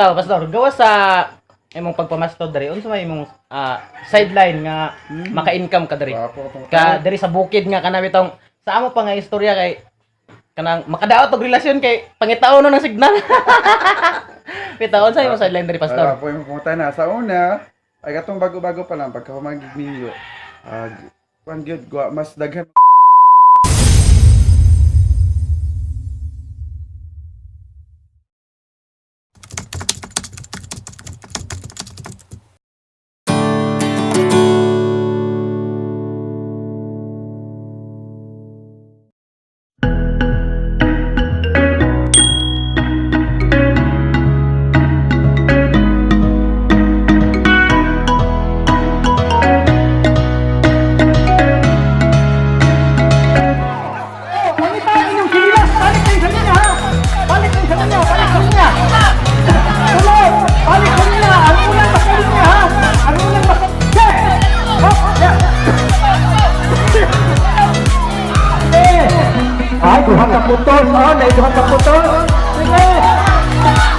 bitaw pastor, gawa sa imong pagpamasto diri unsa may imong sideline nga maka-income ka diri. Ka diri sa bukid nga kana bitong sa amo pa nga istorya kay kanang makadaot og relasyon kay pangitaon ng signal. Bitaw unsa imong sideline diri pastor? Po yung pumunta na sa una ay katong bago-bago pa lang pagka humagig ninyo. Kuan gyud mas daghan ay, duha ka putol. Oh, na duha ka putol. Sige. Sige.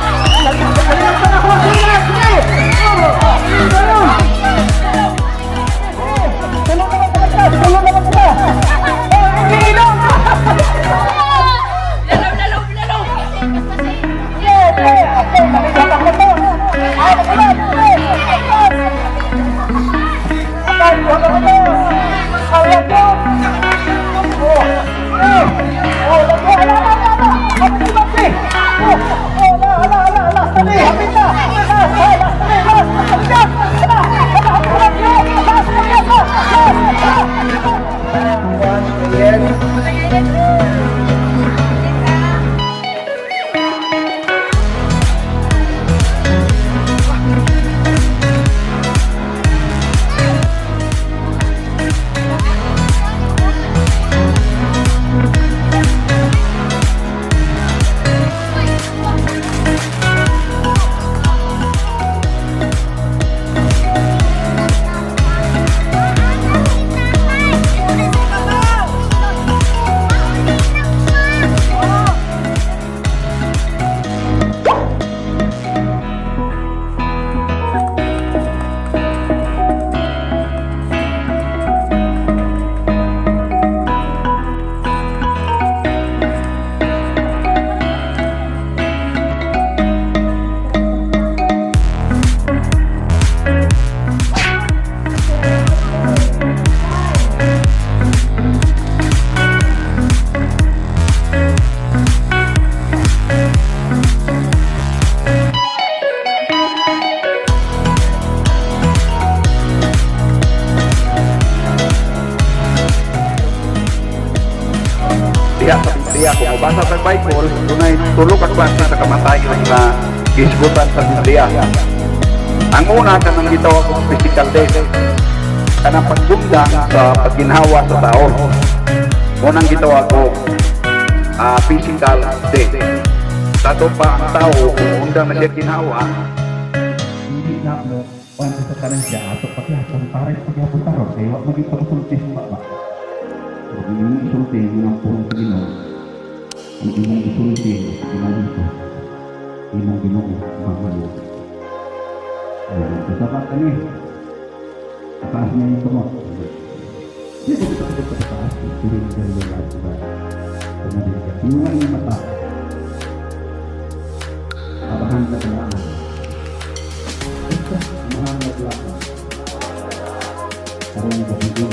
Diya ko mabasa sa Bible, dunay tulo ka klase sa kamatayon na gisgutan sa Biblia. Ang una kanang gitawag og physical death, kanang paggunda sa pagginhawa sa tao. Unang gitawag og physical death. Sa to pa ang tao kung undang na siya ginhawa, Hindi na mo, paano sa kanan siya, ato pakyapon, pares pakyapon tarong, kaya wag maging pagsulti sa baba. Huwag mong isulti ng purong sa Ginoo. Huwag mong isulti sa Ginoo dito. Imong Ginoo, mamalo. Kasapat ka niya. Taas niya yung tumot. Hindi ko ito sa taas. Turing ka rin yung lahat ba? Tumarin ka. Tingnan yung mata. Abahan ka sa laan. Ito, mahangat lang. Karong ka bigyan.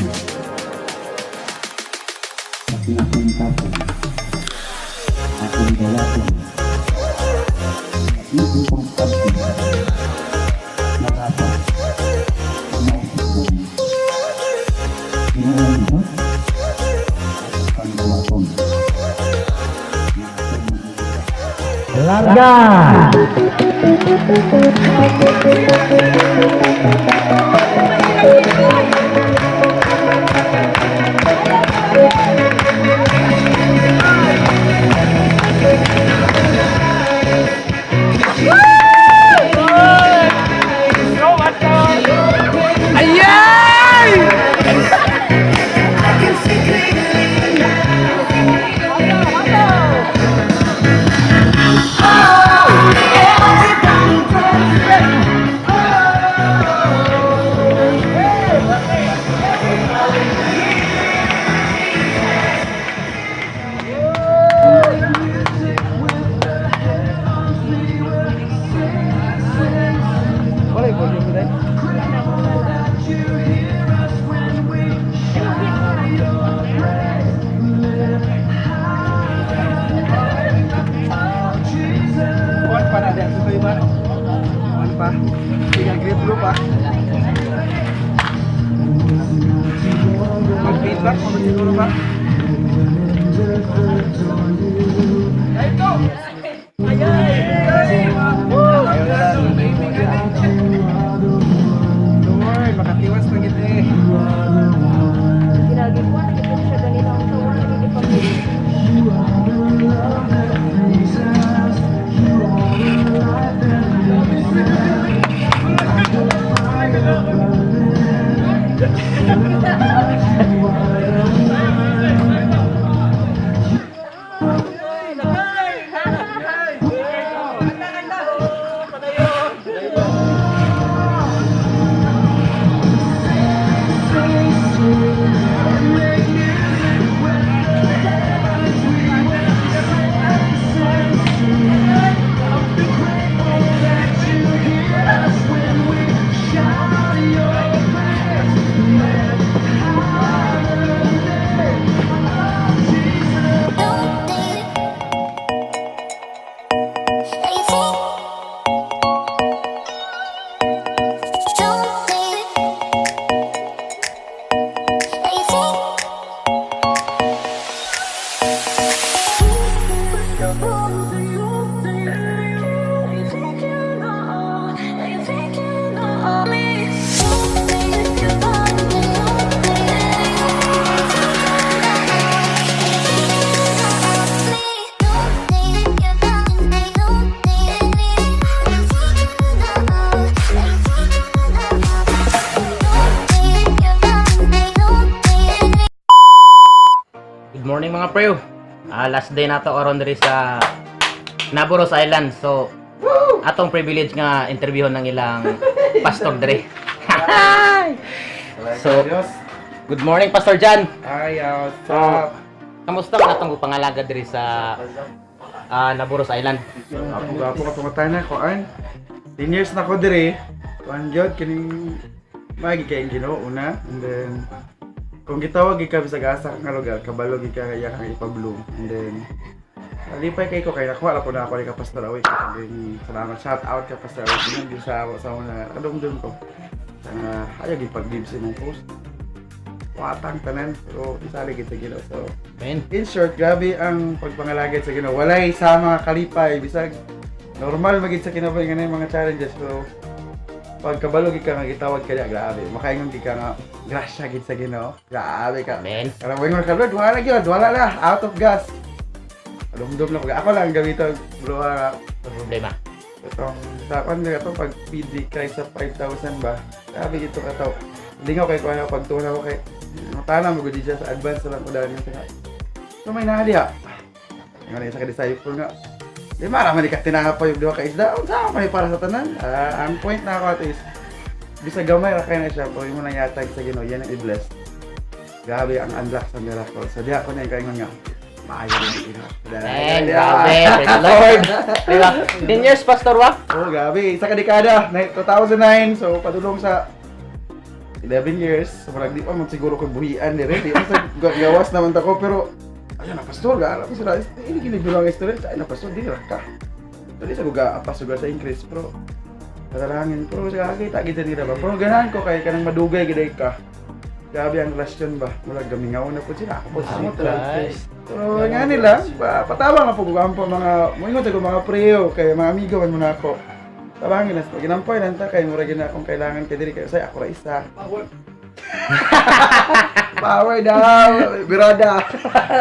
Pinasungkapan akong galatin isip kong pagpin nakapa maisipon ginawan mo panggawaton Laga volume mo dahil. Kuhan pa na dahil sa iba. Kuhan pa. Tiga grade blue pa. Mag-feedback mo ba siguro ba? Lord, makatiwas na kita eh. Ginagi ko, nagiging siya ganito ang tawa, nagiging pag-ibig. Good morning mga prew. Last day na to around diri sa Naboros Island. So atong privilege nga interviewon ng ilang pastor diri. So good morning Pastor Jan. Ay, what's up? Kamusta man atong pangalaga diri sa Naboros Island? Ako ka pumatay na ko an. 10 years na ko dire. Kuan gyud kining magi kay Ginoo una and then kung gitawag ika sa gasa nga lugar kabalo gika kaya kang ipabloom and then alipay kay ko kay nakuha la po na ako ni ka Pastor Awik. Salamat, shout out ka Pastor Awik din sa una kadumdum ko. Sana ayaw gipag-give sa mong post. Watang tanan pero isali kita Ginoo. So Men, in short, grabe ang pagpangalagad sa Ginoo. Walay sa mga kalipay bisag normal magid sa kinabuhi nga na yung mga challenges pero pag kabalo gid ka nga gitawag ka niya, grabe. Makaingon gid ka nga grasya gid sa Ginoo. Grabe ka. men. Karang wingon ka Lord, wala gyud, wala na, out of gas. Dumdum na ko. Ako lang gamiton bluha Ang problema. itong dapat na itong pag PD kay sa 5,000 ba. Grabe ito ka to. Lingaw kay ko ano pag tuwa ko kay matana mo gud siya sa advance lang ko dahil nga. So may nahali ha. Ngayon sa ka-disciple nga. Di maraman ka tinahapoy yung diwa ka isda. Unsa may para sa tanan? Ang point na ako at is bisa gamay ra kay na siya pero mo nang yatag sa Ginoo yan ang i-bless. Grabe ang unlock sa miracle. So diha ko na yung kaingon nga. Maayo na yung Ginoo. Men, grabe. Praise the Lord. Diba? 10 years Pastor wa? Oh, grabe. Isa ka dekada. 2009. So padulong sa 11 years. So parang di pa mo siguro ko buhian dire. Di pa sa gawas naman ta ko pero ayun na pastor ga. Alam ko sila ini gini bilang student sa na pastor di ra ka. Dali sa buga apa suga sa increase pero kadalangin pero sa kita kita nila ba. Pero ganahan ko kay kanang madugay giday ka. Grabe ang relasyon ba. Mula gamingaw na po sila. Ako po sa mo Christ. So nga nila, patawang na po ko mga moingon sa mga preo kay mga amigo man muna ako. Tabangin na sa ginampay lang ta kay mura gina akong kailangan kay diri kay say ako ra isa. Power daw, birada.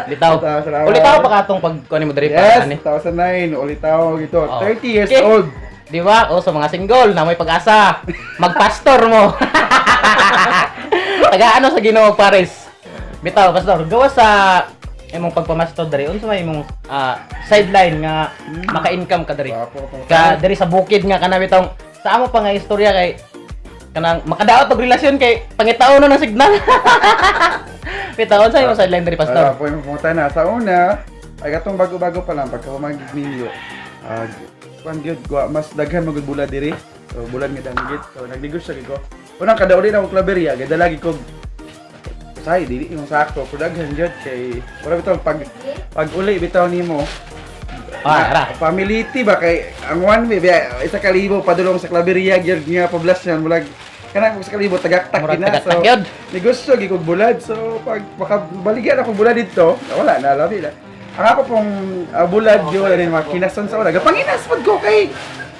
Litaw. Salamat. Ulitaw pa katong pag kunin mo diri Yes, pa ani. 2009, ulitaw gito. Oh. 30 years Okay. old. Di ba? O sa mga single na may pag-asa. Magpastor mo. Taga ano sa Ginoo Paris. Bitaw pastor, gawa sa imong pagpamastor diri unsa may imong sideline nga maka-income ka diri. Ka diri sa bukid nga kana bitong sa amo pa nga istorya kay kanang makadaot og relasyon kay pangitaon na ng signal. Bitaw unsa imong sideline diri pastor? Po yung pumunta na sa una, ay katong bago-bago pa lang pagka humagig ninyo. kuan gyud mas daghan magud bulad diri. So bulad nga danggit. So nagnegosyo gyud ko. Unang kada uli na akong klaberya, gada lagi ko say dili yung sakto, pero daghan gyud kay wala bitaw pag uli bitaw nimo. Ara. Familiarity ba kay ang one way isa ka libo padulong sa klaberya gyud nga poblasyon mulag kanang sa kalibo tagaktak Murag na tagaktak so gyud. negosyo gyud kog bulad so pag makabaligyan ako bulad dito wala na labi na ang ako pong bulad gyud rin makinason sa una gapanginas pod ko kay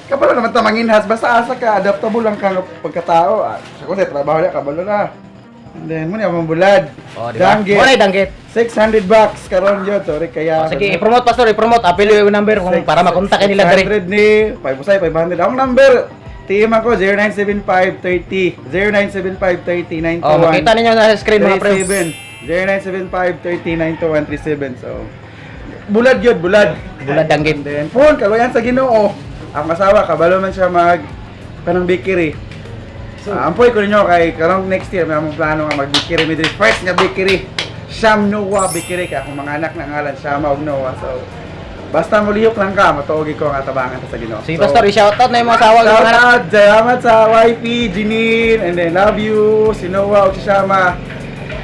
kapalo naman ta manginhas basta asa ka adaptable lang ka nga pagkatao ako sa trabaho na kabalo na and then muna ang bulad Oh, di ba? danggit Wala danggit. $600 karon gyud sorry kaya Sige, i-promote pastor, i-promote. Apil yung number kung para makontak nila diri. 600 ni 500 ang number team ako 097530 097530 Oh, makita ninyo na sa screen mga pre. 097530 so bulad yun bulad Danggit. and then phone kaloyan sa Ginoo ang asawa kabalo man siya mag kanang bakery so ampoy ko ninyo kay karong next year may among plano nga mag bakery midri first nga bakery Sham Noah Bakery ka akong mga anak na ngalan Sham og Noah so basta mulihok lang ka matuogi ko ang atabangan sa Ginoo Sige pastor, i-shoutout na yung mga asawa ng mga anak. Shoutout, salamat sa wifey, Jeanine, and then love you, si Noah o si Shama.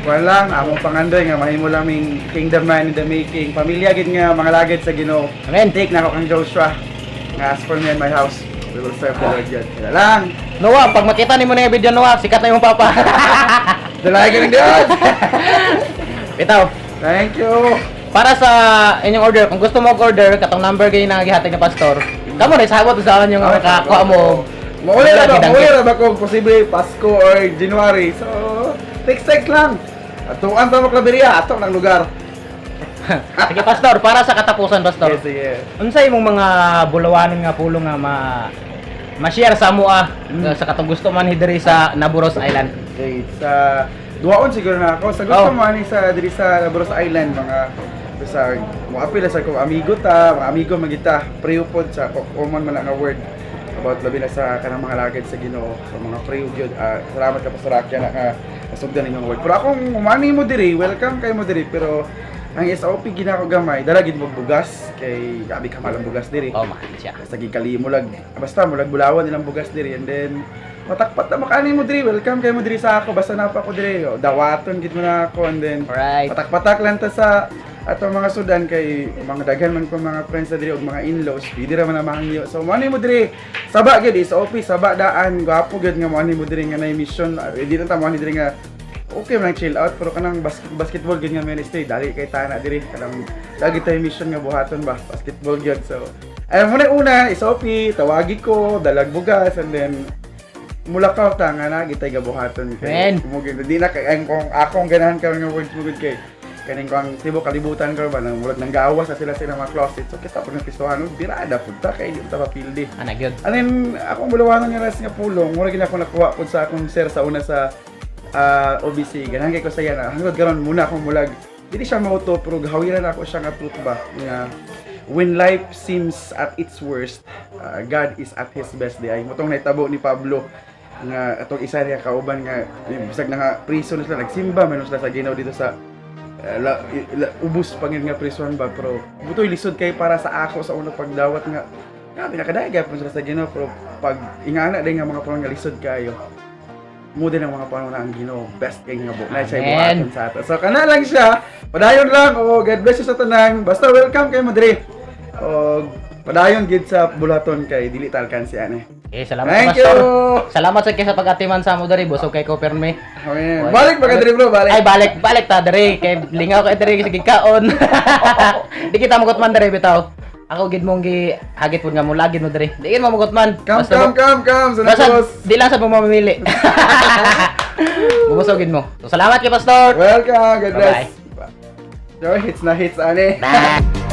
Kuwan lang, among pangandoy nga mahimo lang ming kingdom man in the making. Pamilya gid nga mga lagid sa Ginoo. Amen. Take na ako kang Joshua. Nga as for me and my house, we will serve the Lord God. Kaya lang. Noah, pag makita ni mo na yung video Noah, sikat na yung papa. Dalay ka ng Diyos. Bitaw. Thank you. Para sa inyong order, kung gusto mo order, katong number kayo na gihatag ni pastor. Kamo na sabot sa yung makakuha mo. Mauli na ba? Danggit. Mauli na ba kung posible Pasko or January? So, text lang. Atuan pa mo klaberya, ato ng lugar. Sige pastor, para sa katapusan pastor. Yes, sige. Unsay imong mga bulawanon nga pulong nga ma-share sa amoa sa katong gusto man diri sa Naburos Island. Okay, sa duwaon siguro na ako. Sa gusto Oh. mo ani sa diri sa Naboros Island mga sa mo apil sa kong amigo ta, mga amigo magita, priupod sa common man nga word about labi na sa kanang mga lagid sa Ginoo, sa mga priyo gyud. Salamat ka Pastor Akya na nga nasugdan ninyong word. Pero akong umani mo diri, welcome kay mo diri pero ang SOP ginako gamay, dala gid mo bugas kay gabi ka malang bugas diri. Oh, mahal siya. Sa gikali mo lag basta mo lag bulawan nilang bugas diri and then matakpat na makani mo diri welcome kay mo diri sa ako basta napa ko diri dawaton gid mo na ako and then Alright. patak-patak lang ta sa ato mga sudan kay mga daghan man ko mga friends na diri ug mga in-laws pwede ra man na mahangyo so mo mo diri saba gid is office saba daan gwapo gid nga mo mo diri nga na mission di na ta mo diri nga okay man chill out pero kanang basketball gid nga ministry dali kay tana diri kanang lagi tayo mission nga buhaton ba basketball gyud so ay muna una is office tawagi ko dalag bugas and then mula ka ta nga na gitay gabuhaton Men. kay mo gid di na kay ang kung akong ganahan ka nga words mo gud kay kaning ko ang tibo kalibutan ko ba nang mulag nang gawas sa sila mga closet so kita pag napistuhan birada punta kay di ta papildi Ana gyud. anin akong bulawanan nga ras nga pulong mura gid ako nakuha pud sa akong sir sa una sa OBC ganahan kay ko saya na hangod karon muna akong mulag dili siya mauto pero gahawiran ako siya nga truth ba nga when life seems at its worst God is at His best di ay motong nahitabo ni Pablo nga atong isa niya kauban nga bisag na nga prison sila nagsimba menos sila sa Ginoo dito sa ubos pangin nga prison ba pero butoy lisod kay para sa ako sa unang pagdawat nga pinakadaya po sila sa Ginoo pero pag ingana din nga mga panahon nga lisod kayo mo din ang mga panahon na ang Ginoo best kay nga na siya buhaton sa ato so kana lang siya padayon lang God bless you sa tanan basta welcome kay Madrid o padayon gid sa bulaton kay dili talkan si ane. Salamat Thank pastor. you. Salamat sa kay sa pag-atiman sa mo diri busog kay ko perme. Okay. Balik ba ka diri bro balik Ay balik ta diri kay lingaw kay diri sa gikaon. Di kita mugot man diri bitaw. Ako gid mong gi hagit pud nga mo lagi mo diri. Di gid mo mugot man. come sa Basta boss. di lang sa pamamili. Bubusogin mo. So salamat kay pastor. Welcome, God bless. Bye-bye. Joy hits na hits ane. Bye.